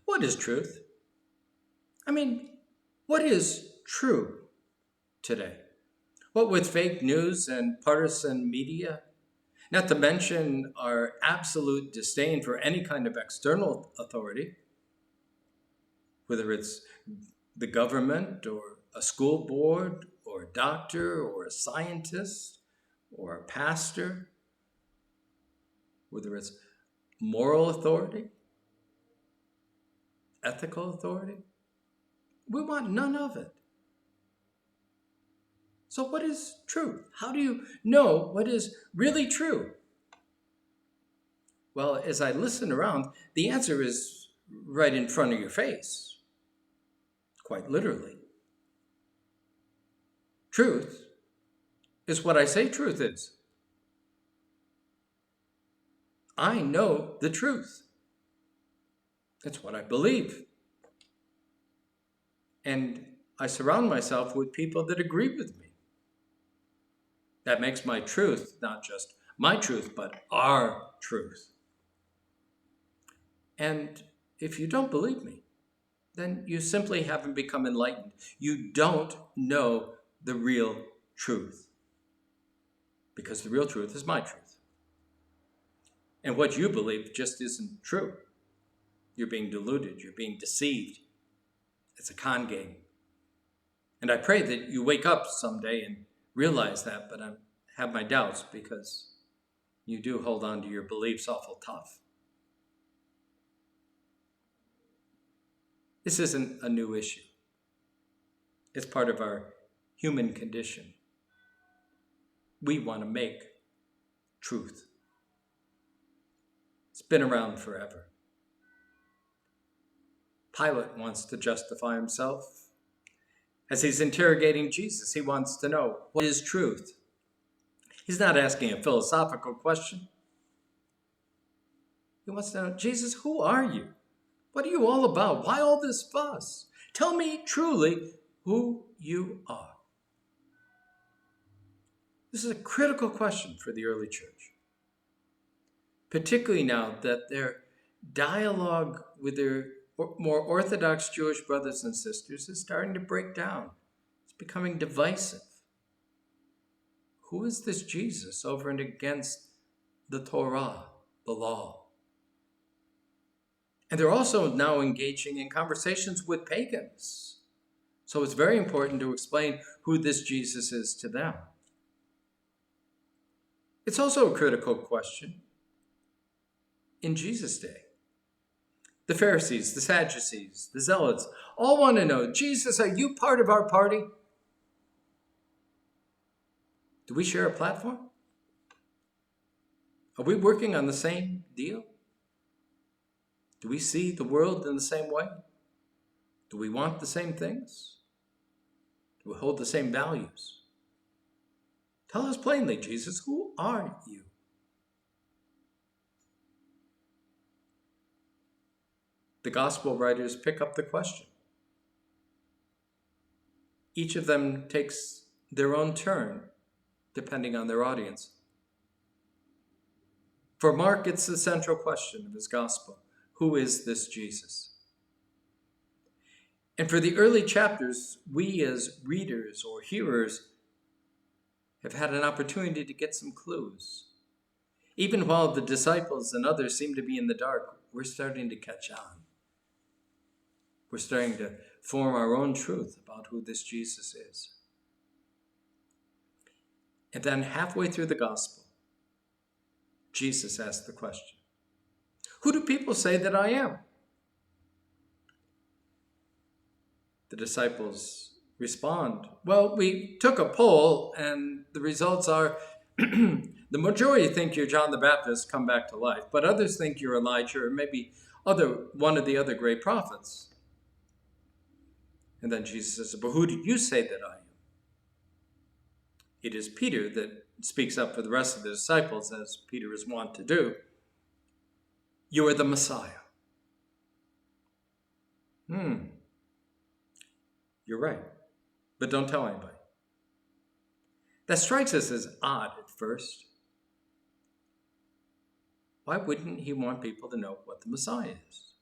What is truth? I mean, what is true today? What with fake news and partisan media, not to mention our absolute disdain for any kind of external authority, whether it's the government or a school board or a doctor or a scientist or a pastor, whether it's moral authority, ethical authority. We want none of it. So, what is truth? How do you know what is really true? Well, as I listen around, the answer is right in front of your face, quite literally. Truth is what I say truth is. I know the truth. It's what I believe. And I surround myself with people that agree with me. That makes my truth not just my truth, but our truth. And if you don't believe me, then you simply haven't become enlightened. You don't know the real truth. Because the real truth is my truth. And what you believe just isn't true. You're being deluded. You're being deceived. It's a con game. And I pray that you wake up someday and realize that, but I have my doubts because you do hold on to your beliefs awful tough. This isn't a new issue. It's part of our human condition. We want to make truth. It's been around forever. Pilate wants to justify himself. As he's interrogating Jesus, he wants to know, what is truth? He's not asking a philosophical question. He wants to know, Jesus, who are you? What are you all about? Why all this fuss? Tell me truly who you are. This is a critical question for the early church, particularly now that their dialogue with their more Orthodox Jewish brothers and sisters is starting to break down. It's becoming divisive. Who is this Jesus over and against the Torah, the law? And they're also now engaging in conversations with pagans. So it's very important to explain who this Jesus is to them. It's also a critical question in Jesus' day. The Pharisees, the Sadducees, the Zealots all want to know, Jesus, are you part of our party? Do we share a platform? Are we working on the same deal? Do we see the world in the same way? Do we want the same things? Do we hold the same values? Tell us plainly, Jesus, who are you? The gospel writers pick up the question. Each of them takes their own turn, depending on their audience. For Mark, it's the central question of his gospel. Who is this Jesus? And for the early chapters, we as readers or hearers have had an opportunity to get some clues. Even while the disciples and others seem to be in the dark, we're starting to catch on. We're starting to form our own truth about who this Jesus is. And then halfway through the gospel, Jesus asked the question, who do people say that I am? The disciples respond, well, we took a poll and the results are the majority think you're John the Baptist come back to life, but others think you're Elijah or maybe one of the other great prophets. And then Jesus says, but who do you say that I am? It is Peter that speaks up for the rest of the disciples, as Peter is wont to do. You are the Messiah. You're right, but don't tell anybody. That strikes us as odd at first. Why wouldn't he want people to know what the Messiah is?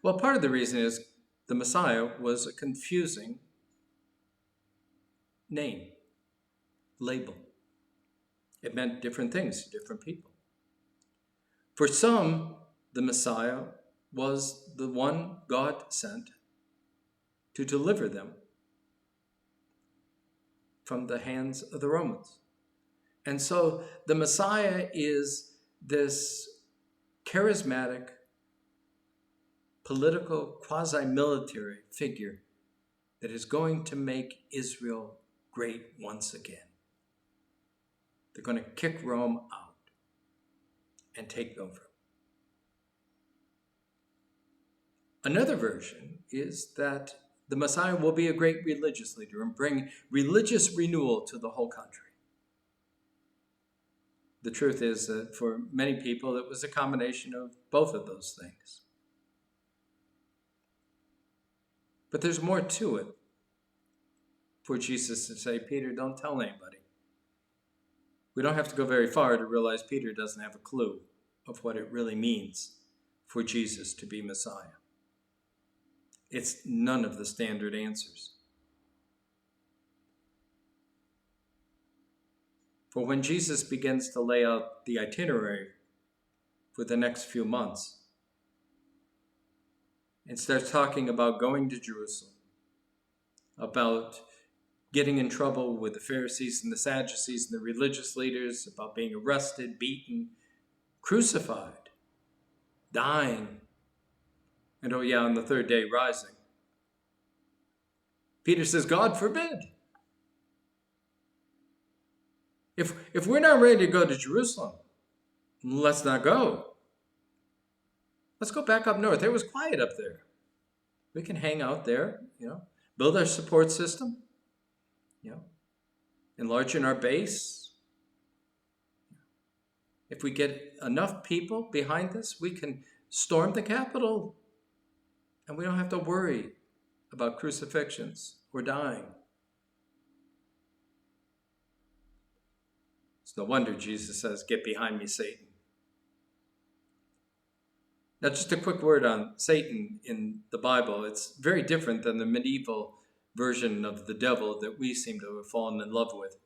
Well, part of the reason is the Messiah was a confusing name, label. It meant different things to different people. For some, the Messiah was the one God sent to deliver them from the hands of the Romans. And so the Messiah is this charismatic, political, quasi-military figure that is going to make Israel great once again. They're going to kick Rome out and take over. Another version is that the Messiah will be a great religious leader and bring religious renewal to the whole country. The truth is that for many people, it was a combination of both of those things. But there's more to it for Jesus to say, Peter, don't tell anybody. We don't have to go very far to realize Peter doesn't have a clue of what it really means for Jesus to be Messiah. It's none of the standard answers. For when Jesus begins to lay out the itinerary for the next few months and starts talking about going to Jerusalem, about getting in trouble with the Pharisees and the Sadducees and the religious leaders, about being arrested, beaten, crucified, dying, and oh yeah, on the third day rising. Peter says, God forbid. If we're not ready to go to Jerusalem, let's not go. Let's go back up north. It was quiet up there. We can hang out there, build our support system, enlarging our base. If we get enough people behind this, we can storm the Capitol, and we don't have to worry about crucifixions or dying. It's no wonder Jesus says, get behind me, Satan. Now, just a quick word on Satan in the Bible. It's very different than the medieval version of the devil that we seem to have fallen in love with.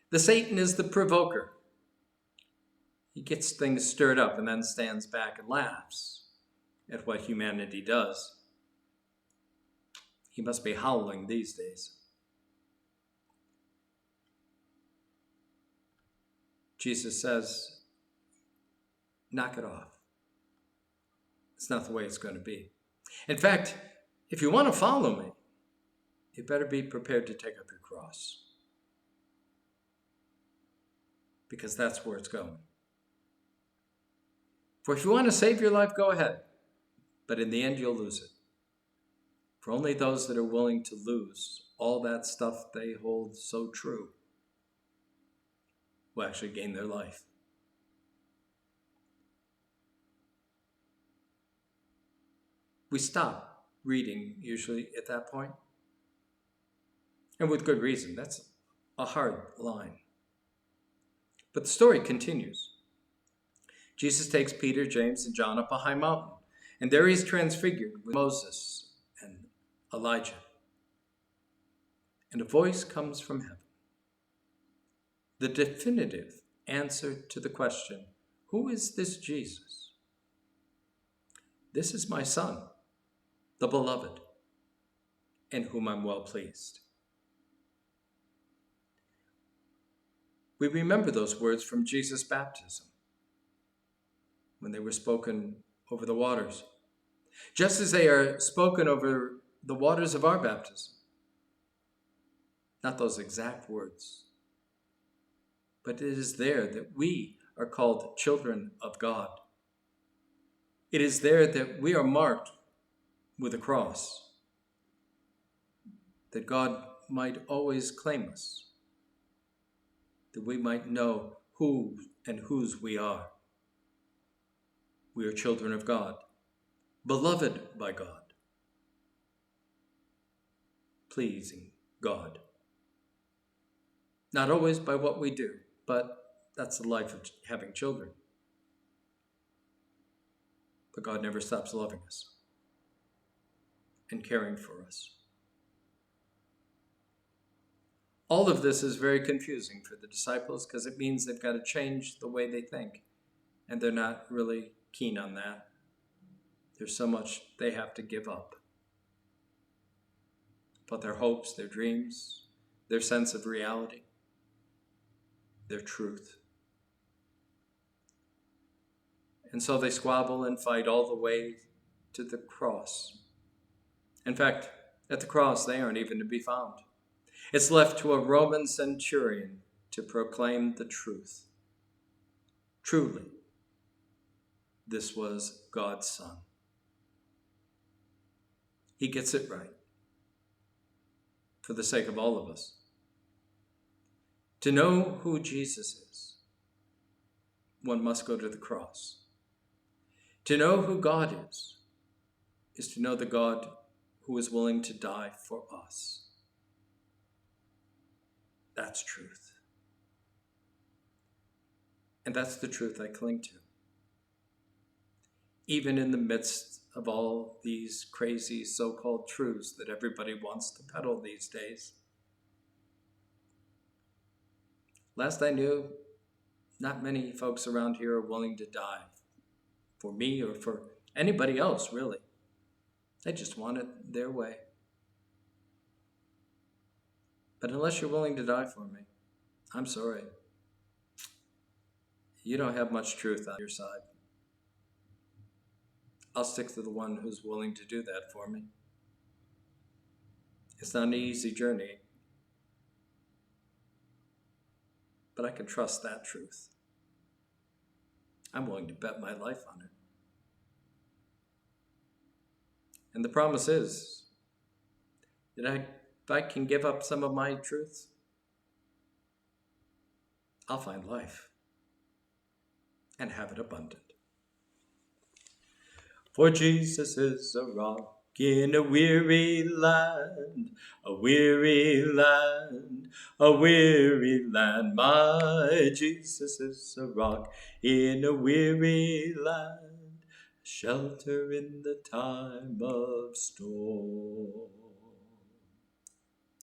The Satan is the provoker. He gets things stirred up and then stands back and laughs at what humanity does. He must be howling these days. Jesus says, knock it off. It's not the way it's going to be. In fact, if you want to follow me, you better be prepared to take up your cross. Because that's where it's going. For if you want to save your life, go ahead. But in the end, you'll lose it. For only those that are willing to lose all that stuff they hold so true will actually gain their life. We stop reading usually at that point. And with good reason. That's a hard line. But the story continues. Jesus takes Peter, James, and John up a high mountain. And there he's transfigured with Moses and Elijah. And a voice comes from heaven. The definitive answer to the question, who is this Jesus? This is my Son, the beloved, in whom I'm well pleased. We remember those words from Jesus' baptism when they were spoken over the waters, just as they are spoken over the waters of our baptism. Not those exact words, but it is there that we are called children of God. It is there that we are marked with a cross, that God might always claim us, that we might know who and whose we are. We are children of God, beloved by God, pleasing God. Not always by what we do, but that's the life of having children. But God never stops loving us. and caring for us. All of this is very confusing for the disciples because it means they've got to change the way they think, and they're not really keen on that. There's so much they have to give up. But their hopes, their dreams, their sense of reality, their truth. And so they squabble and fight all the way to the cross. In fact, at the cross, they aren't even to be found. It's left to a Roman centurion to proclaim the truth. Truly, this was God's Son. He gets it right for the sake of all of us. To know who Jesus is, one must go to the cross. To know who God is to know the God who is willing to die for us. That's truth. And that's the truth I cling to. Even in the midst of all these crazy so-called truths that everybody wants to peddle these days. Last I knew, not many folks around here are willing to die for me or for anybody else, really. They just want it their way. But unless you're willing to die for me, I'm sorry. You don't have much truth on your side. I'll stick to the one who's willing to do that for me. It's not an easy journey, but I can trust that truth. I'm willing to bet my life on it. And the promise is that if I can give up some of my truths, I'll find life and have it abundant. For Jesus is a rock in a weary land, a weary land, a weary land. My Jesus is a rock in a weary land, shelter in the time of storm.